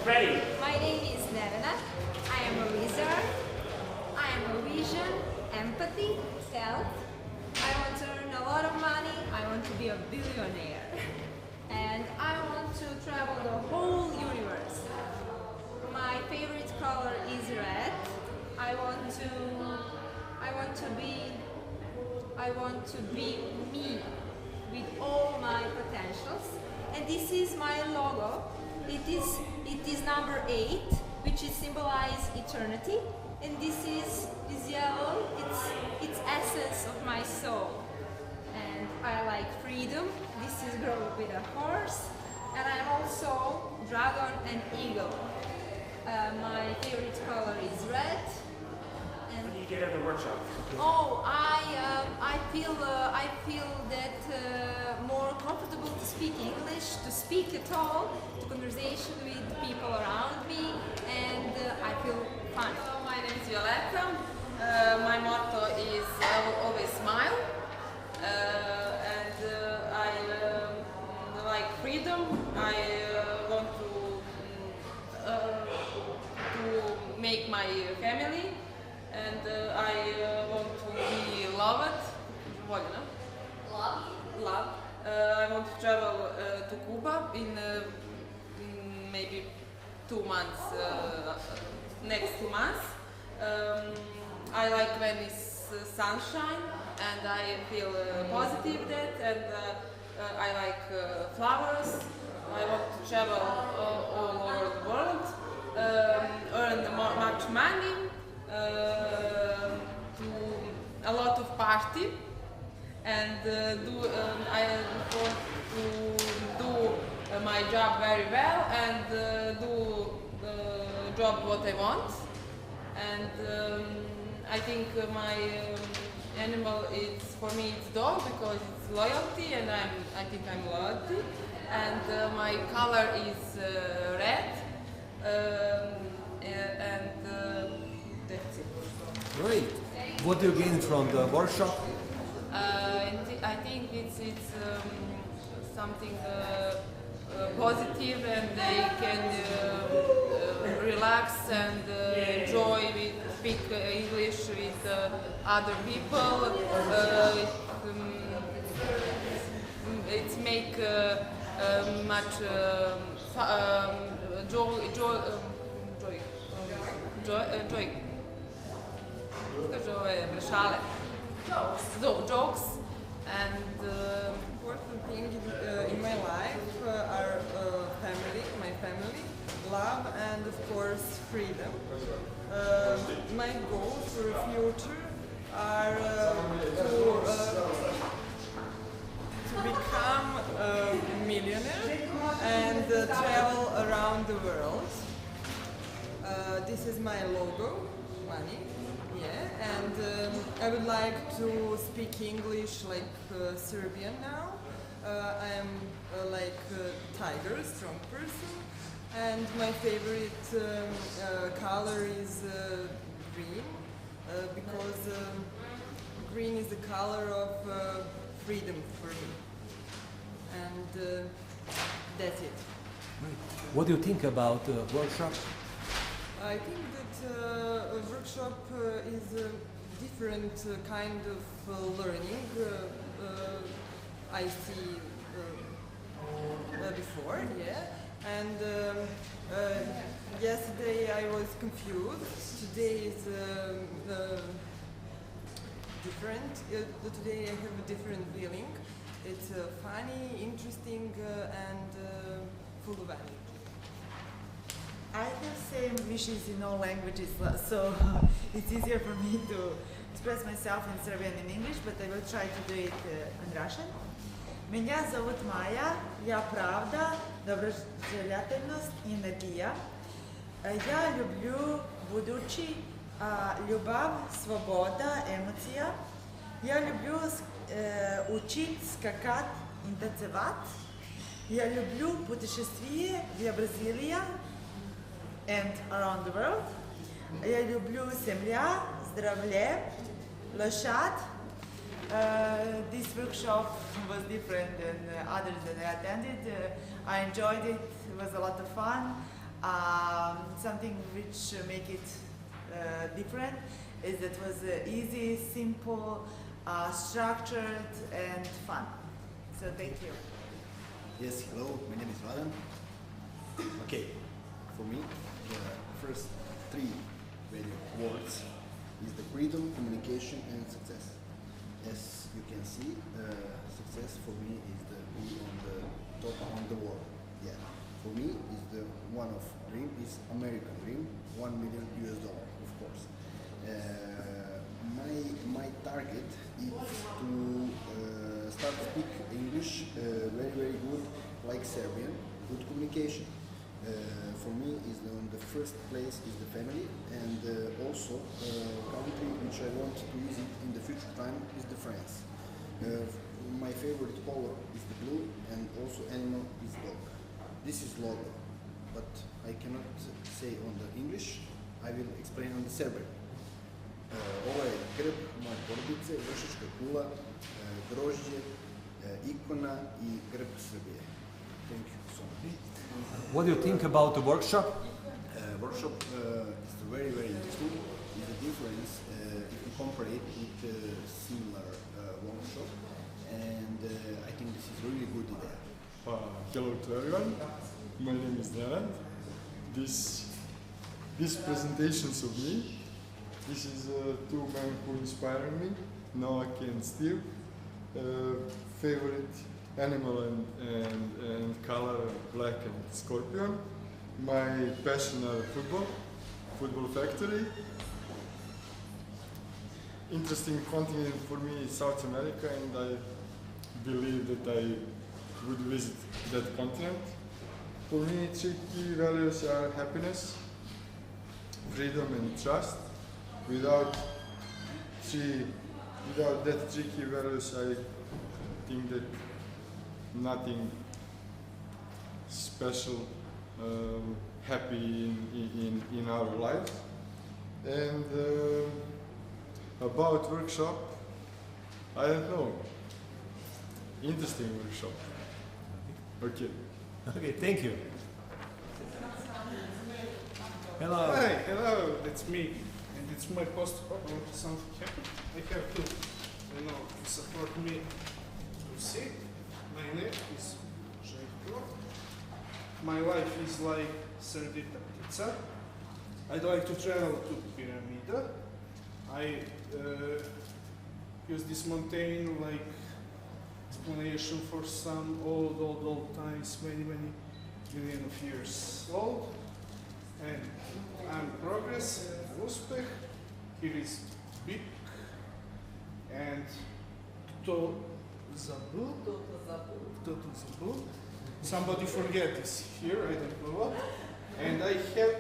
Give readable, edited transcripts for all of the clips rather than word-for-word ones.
Ready. My name is Nevena. I am a wizard. I am a vision, empathy, health. I want to earn a lot of money. I want to be a billionaire. And I want to travel the whole universe. My favorite color is red. I want to be me with all my potentials. And this is my logo. It is number 8, which is symbolize eternity. And this yellow. It's essence of my soul. And I like freedom. This is girl with a horse. And I'm also dragon and eagle. My favorite color is red. And What do you get at the workshop? oh, I feel that more comfortable to speak English, to speak at all, to conversation with people around me, and I feel fun. Hello, my name is Violetta. My motto is I will always smile, and I like freedom. I want to make my family, and I want to be loved. Voljena. Love. I want to travel to Cuba in maybe 2 months, next 2 months. I like when it's sunshine and I feel positive that, and I like flowers. I want to travel all over the world, earn much money, do a lot of party, and I want to do my job very well and do the job what I want. And I think my animal is, for me, it's dog because it's loyalty, and I think I'm loyalty. And my color is red, and that's it. Great. What do you gain from the workshop? I think it's something positive, and they can relax and enjoy with speak English with other people. It's make much joy. Kaže ove šale. Jokes. And important thing in my life are my family, love, and of course freedom. My goals for the future are to become a millionaire and travel around the world. This is my logo, money. Yeah, and I would like to speak English like Serbian now. I am like a tiger, strong person, and my favorite color is green, because green is the color of freedom for me. And that's it. What do you think about the workshop? I think that a workshop is a different kind of learning I see before, yeah. And yesterday I was confused. Today is different. Today I have a different feeling. It's funny, interesting, and full of energy. I have same wishes in all languages, so it's easier for me to express myself in Serbian and English, but I will try to do it in Russian. Меня зовут Майя, я правда, доброжелательность и энергия. Я люблю будущее, любовь, свобода, эмоция. Я люблю учить, скакать и танцевать. Я люблю путешествия в Бразилию and around the world. Я люблю семья, здоровье, лошадь. This workshop was different than others that I attended. I enjoyed it. It was a lot of fun. Something which make it different is that it was easy, simple, structured, and fun. So thank you. Yes, hello, my name is Vladan. Okay, for me, the first three value words is the freedom, communication, and success. As you can see, success for me is the be on the top on the world. Yeah, for me is the one of dream is American dream, $1 million of course. My target is to start to speak English very good, like Serbian, good communication. For me is on the first place is the family, and also country which I want to visit in the future time is the France. My favorite color is the blue, and also animal is dog. This is logo, but I cannot say on the English. I will explain on the Serbian. Ovo je grb moje porodice, vršička kula, grožđe, ikona i grb Srbije. Thank you so much. What do you think about the workshop? Workshop is very interesting. It's a difference if you compare it with similar workshop, and I think this is really good idea. Hello to everyone. My name is Nenad. These presentations of me, this is two men who inspire me. Now I can still favorite animal and color black and scorpion. My passion are football factory. Interesting continent for me is South America, and I believe that I would visit that continent. For me, three key values are happiness, freedom, and trust. Without that three key values, I think that nothing special, happy in our life. And about workshop, I don't know. Interesting workshop. Okay. Okay, thank you. Hello. Hi, hello, that's me. And it's my post something happened. I have to, support me to see. My name is Željko. My life is like Serdita Ptica. I'd like to travel to Pyramida. I use this mountain like explanation for some old times, many million of years old. And I'm progress, uspeh, here is big, and to zabu. Somebody forget this here, I don't know what. And I have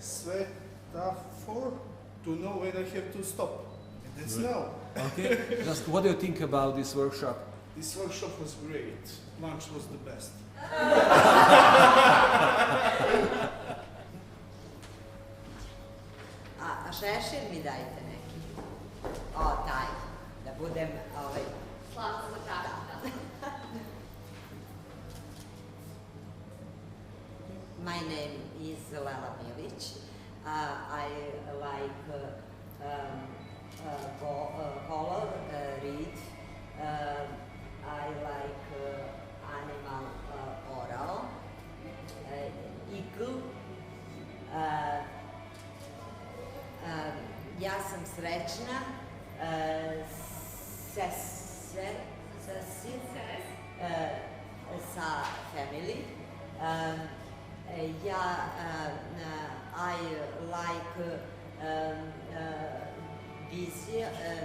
svetafor to know when I have to stop. And that's now. Okay. Just what do you think about this workshop? This workshop was great. Lunch was the best. A šešir mi dajte neki. O, taj. Da budem, slavno za pravi. My name is Lela Milić. I like color, read. I like animal oral. Igru. Ja sam srećna sa family. I like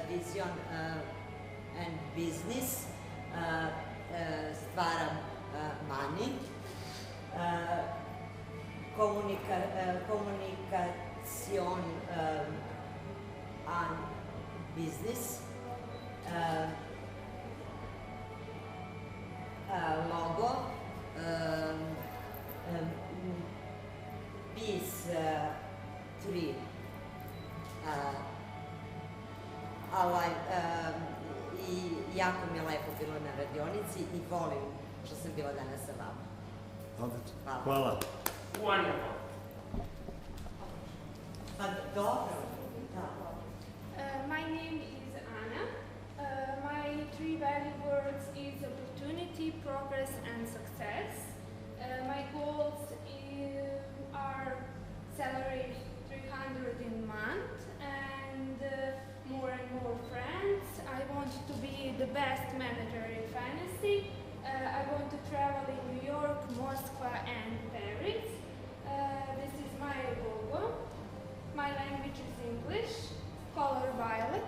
vision and business. Stvaram money. Communication and business. Logo. Peace tree. I jako mi je lepo bilo na radionici i volim što sam bila danas sa vama. Hvala. Wonderful. Pa dobro, da. My name is Anna. My three value words is opportunity, progress, and success. My goals are salary 300 in month and more and more friends. I want to be the best manager in fantasy. I want to travel in New York, Moscow, and Paris. This is my logo. My language is English. Color violet.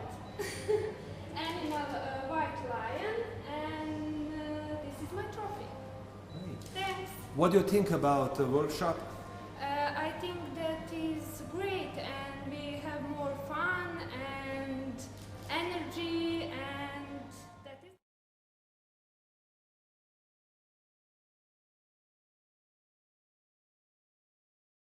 Animal white lion. And this is my trophy. Great. Thanks. What do you think about the workshop? I think